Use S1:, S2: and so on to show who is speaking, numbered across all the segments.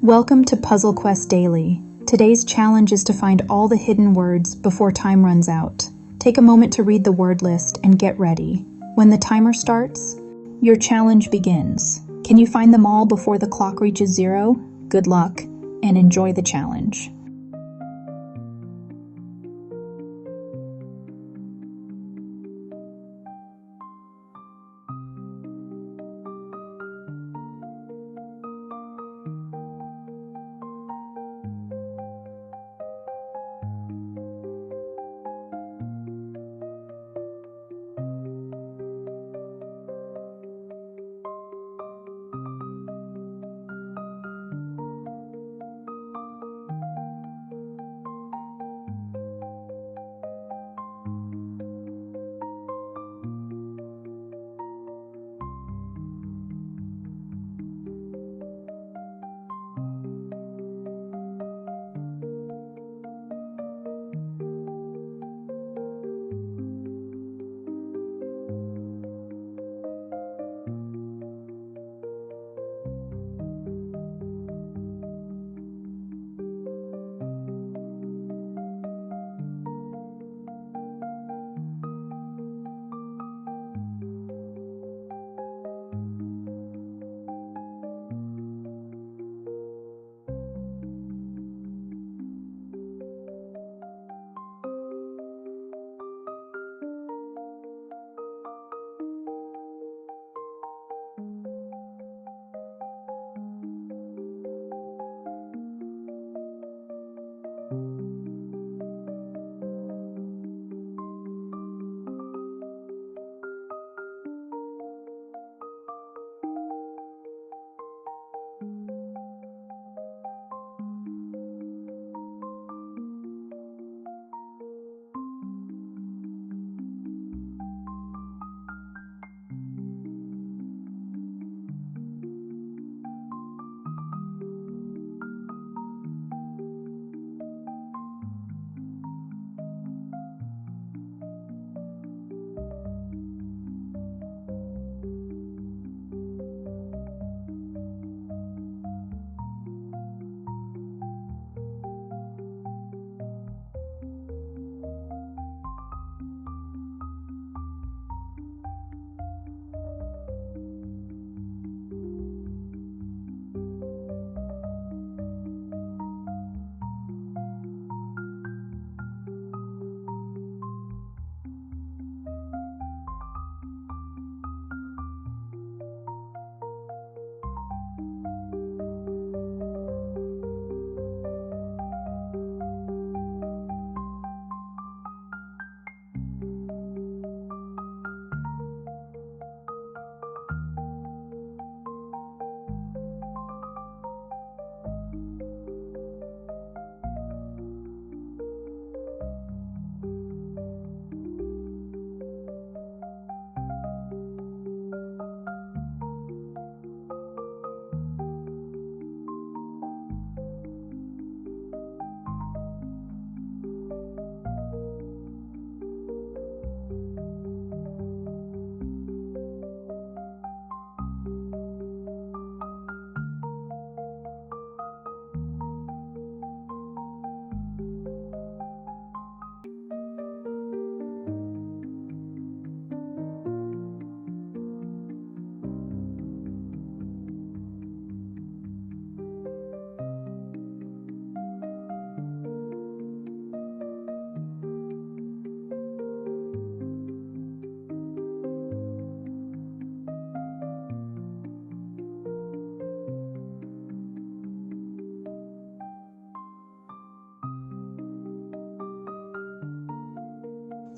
S1: Welcome to Puzzle Quest Daily. Today's challenge is to find all the hidden words before time runs out. Take a moment to read the word list and get ready. When the timer starts, your challenge begins. Can you find them all before the clock reaches 0? Good luck, and enjoy the challenge.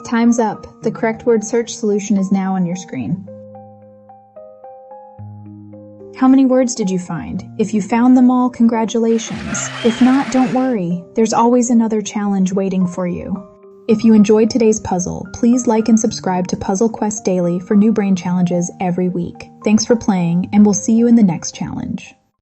S1: Time's up. The correct word search solution is now on your screen. How many words did you find? If you found them all, congratulations. If not, don't worry. There's always another challenge waiting for you. If you enjoyed today's puzzle, please like and subscribe to Puzzle Quest Daily for new brain challenges every week. Thanks for playing, and we'll see you in the next challenge.